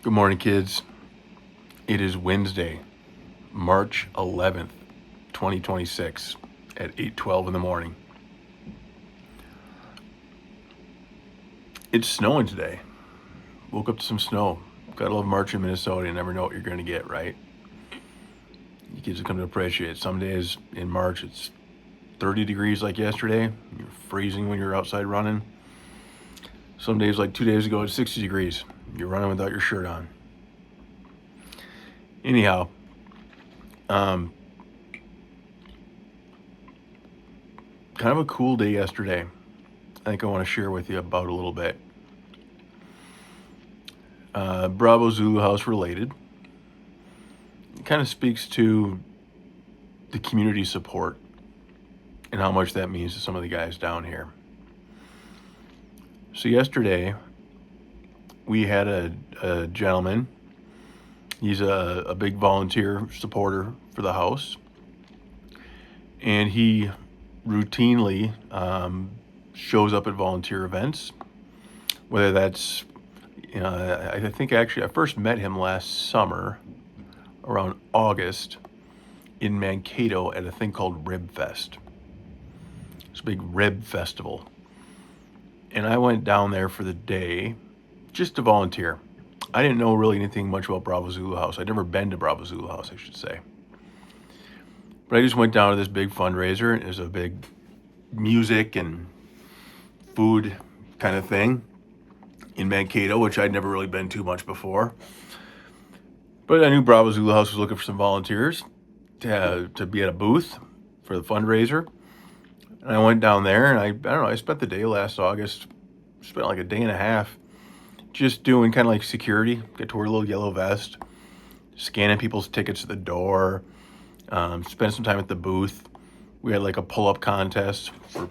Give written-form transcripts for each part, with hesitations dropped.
Good morning, kids. It is Wednesday, March 11th, 2026 at 8:12 in the morning. It's snowing today. Woke up to some snow. Gotta love March in Minnesota. You never know what you're going to get, right? You kids have come to appreciate it. Some days in March it's 30 degrees like yesterday. You're freezing when you're outside running. Some days, like 2 days ago, it's 60 degrees. You're running without your shirt on. Anyhow, kind of a cool day yesterday. I think I want to share with you about a little bit. Bravo Zulu House related. It kind of speaks to the community support and how much that means to some of the guys down here. So yesterday, we had a gentleman. He's a big volunteer supporter for the house. And he routinely shows up at volunteer events, whether that's, I think actually I first met him last summer around August in Mankato at a thing called Rib Fest. It's a big rib festival. And I went down there for the day just to volunteer. I didn't know really anything much about Bravo Zulu House. I'd never been to Bravo Zulu House, I should say. But I just went down to this big fundraiser. There's a big music and food kind of thing in Mankato, which I'd never really been to much before. But I knew Bravo Zulu House was looking for some volunteers to be at a booth for the fundraiser. And I went down there, and I don't know, I spent the day last August, spent like a day and a half just doing kind of like security, get to wear a little yellow vest, scanning people's tickets at the door, spent some time at the booth. We had like a pull-up contest for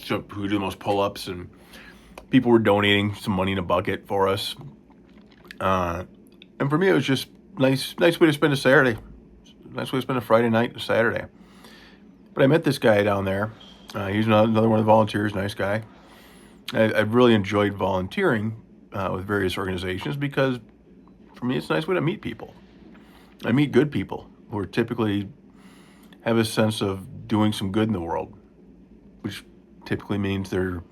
who did the most pull-ups, and people were donating some money in a bucket for us. And for me, it was just nice way to spend a Saturday. Nice way to spend a Friday night and Saturday. But I met this guy down there. He's another one of the volunteers, nice guy. I've really enjoyed volunteering with various organizations because for me, it's a nice way to meet people. I meet good people who are typically have a sense of doing some good in the world, which typically means they're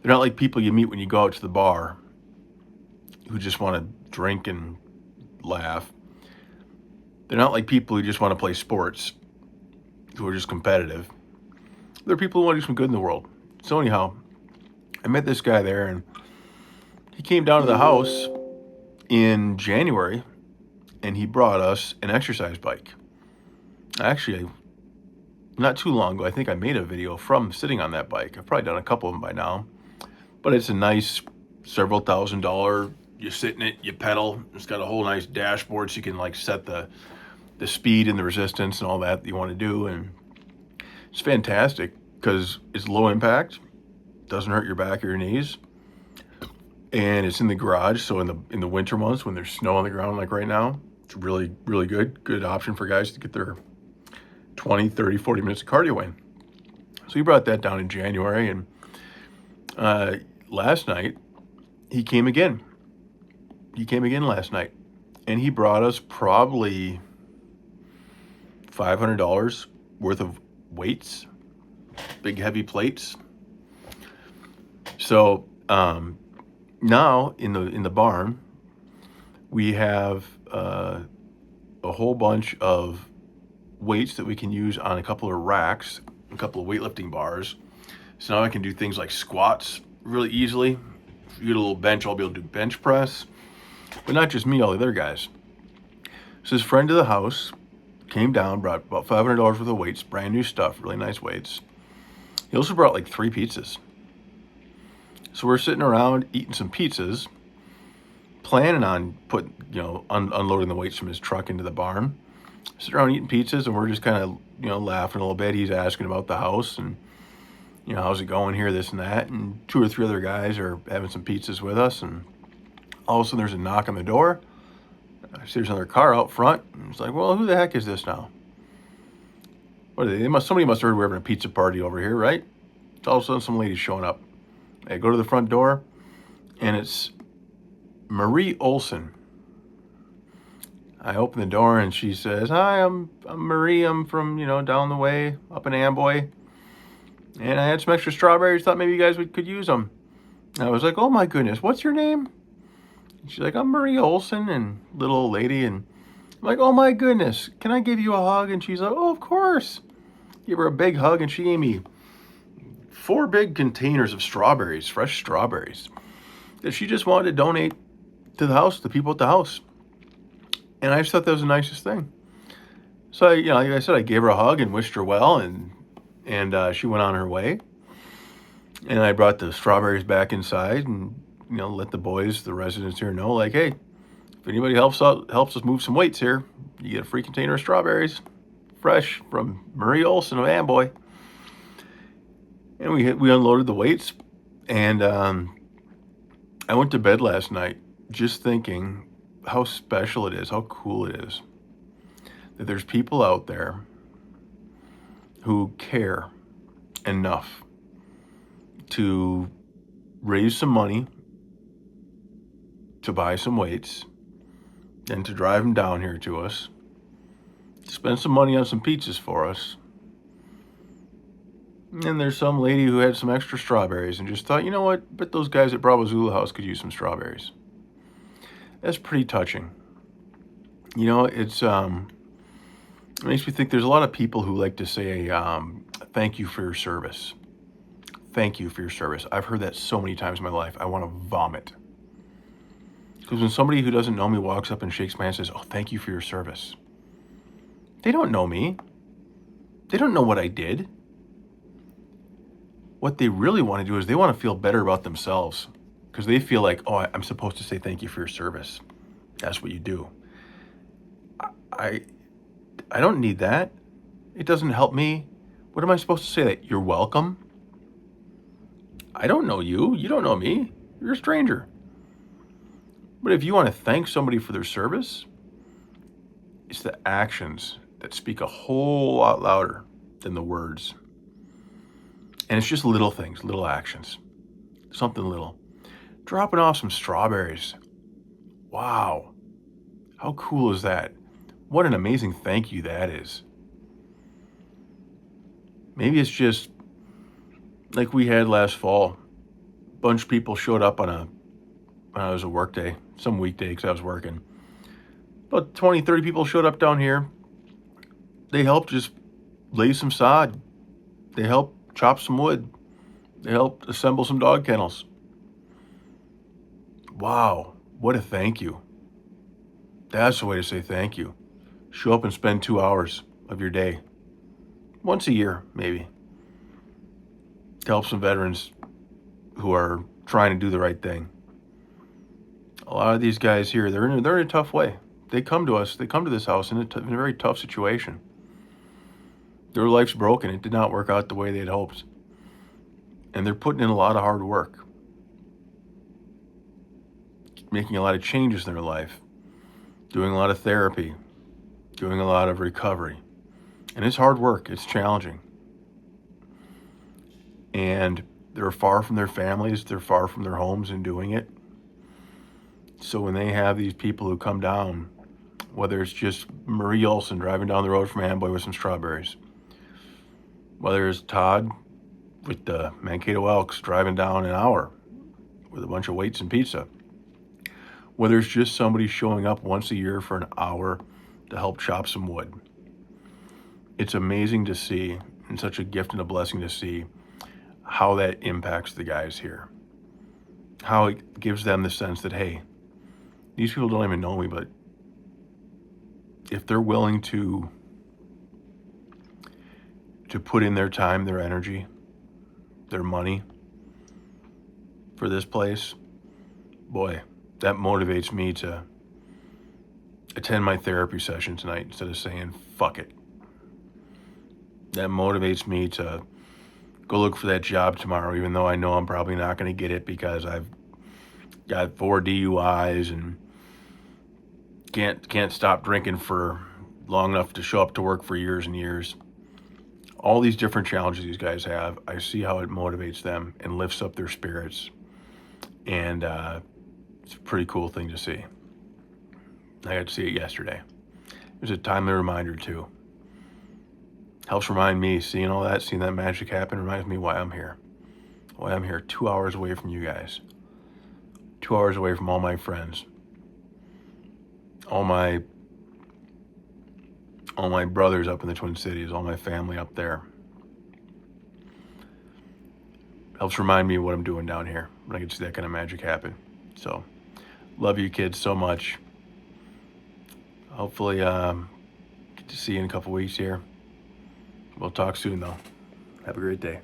not like people you meet when you go out to the bar who just want to drink and laugh. They're not like people who just want to play sports, who are just competitive. They're people who want to do some good in the world. So anyhow, I met this guy there, and he came down to the house in January, and he brought us an exercise bike. Actually, not too long ago, I think I made a video from sitting on that bike. I've probably done a couple of them by now. But it's a nice several $1,000. You sit in it, you pedal. It's got a whole nice dashboard so you can like set the speed and the resistance and all that you want to do. And it's fantastic because it's low impact, doesn't hurt your back or your knees. And it's in the garage, so in the winter months when there's snow on the ground like right now, it's really, really good option for guys to get their 20, 30, 40 minutes of cardio in. So he brought that down in January, and last night he came again. He came again last night, and he brought us probably $500 worth of weights, big heavy plates. So now in the barn, we have a whole bunch of weights that we can use on a couple of racks, a couple of weightlifting bars. So now I can do things like squats really easily. If you get a little bench, I'll be able to do bench press. But not just me, all the other guys. So his friend of the house came down, brought about $500 worth of weights, brand new stuff, really nice weights. He also brought like 3 pizzas. So we're sitting around eating some pizzas, planning on unloading the weights from his truck into the barn. Sitting around eating pizzas, and we're just kind of, laughing a little bit. He's asking about the house and, how's it going here, this and that. And 2 or 3 other guys are having some pizzas with us. And all of a sudden there's a knock on the door. I see there's another car out front. And it's like, well, who the heck is this now? What are they? Somebody must have heard we're having a pizza party over here, right? All of a sudden some lady's showing up. I go to the front door, and it's Marie Olson. I open the door and she says, "Hi, I'm Marie. I'm from, down the way up in Amboy. And I had some extra strawberries. Thought maybe you guys could use them." I was like, "Oh my goodness, what's your name?" And she's like, "I'm Marie Olson," and little old lady. And I'm like, "Oh my goodness, can I give you a hug?" And she's like, "Oh, of course." Give her a big hug, and she gave me 4 big containers of strawberries, fresh strawberries, that she just wanted to donate to the house, the people at the house. And I just thought that was the nicest thing. So, like I said, I gave her a hug and wished her well, and she went on her way. And I brought the strawberries back inside, and let the boys, the residents here, know, like, hey, if anybody helps us move some weights here, you get a free container of strawberries, fresh from Marie Olson of Amboy. And we unloaded the weights, and I went to bed last night just thinking how special it is, how cool it is that there's people out there who care enough to raise some money to buy some weights and to drive them down here to us, spend some money on some pizzas for us. And there's some lady who had some extra strawberries and just thought, you know what, but those guys at Bravo Zulu House could use some strawberries. That's pretty touching. It makes me think there's a lot of people who like to say, thank you for your service. Thank you for your service. I've heard that so many times in my life. I want to vomit. Because when somebody who doesn't know me walks up and shakes my hand and says, "Oh, thank you for your service," they don't know me. They don't know what I did. What they really want to do is they want to feel better about themselves because they feel like, oh, I'm supposed to say thank you for your service. That's what you do. I don't need that. It doesn't help me. What am I supposed to say? That you're welcome? I don't know you. You don't know me. You're a stranger. But if you want to thank somebody for their service, it's the actions that speak a whole lot louder than the words. And it's just little things, little actions, something little. Dropping off some strawberries. Wow. How cool is that? What an amazing thank you that is. Maybe it's just like we had last fall. A bunch of people showed up when it was a work day, some weekday because I was working. About 20, 30 people showed up down here. They helped just lay some sod. They helped chop some wood. They helped assemble some dog kennels. Wow, what a thank you. That's the way to say thank you. Show up and spend 2 hours of your day, once a year maybe, to help some veterans who are trying to do the right thing. A lot of these guys here, they're in a tough way. They come to us, they come to this house in a very tough situation. Their life's broken. It did not work out the way they had hoped. And they're putting in a lot of hard work, making a lot of changes in their life, doing a lot of therapy, doing a lot of recovery. And it's hard work. It's challenging. And they're far from their families. They're far from their homes in doing it. So when they have these people who come down, whether it's just Marie Olson driving down the road from Amboy with some strawberries, whether it's Todd with the Mankato Elks driving down an hour with a bunch of weights and pizza, whether it's just somebody showing up once a year for an hour to help chop some wood. It's amazing to see, and such a gift and a blessing to see how that impacts the guys here. How it gives them the sense that, hey, these people don't even know me, but if they're willing to put in their time, their energy, their money for this place, boy, that motivates me to attend my therapy session tonight instead of saying, fuck it. That motivates me to go look for that job tomorrow, even though I know I'm probably not going to get it because I've got 4 DUIs and can't stop drinking for long enough to show up to work for years and years. All these different challenges these guys have, I see how it motivates them and lifts up their spirits. And it's a pretty cool thing to see. I got to see it yesterday. It's a timely reminder too. Helps remind me, seeing all that, seeing that magic happen, reminds me why I'm here. Why I'm here 2 hours away from you guys. 2 hours away from all my friends. All my brothers up in the Twin Cities, all my family up there. Helps remind me what I'm doing down here when I get to see that kind of magic happen. So, love you kids so much. Hopefully, get to see you in a couple weeks here. We'll talk soon though. Have a great day.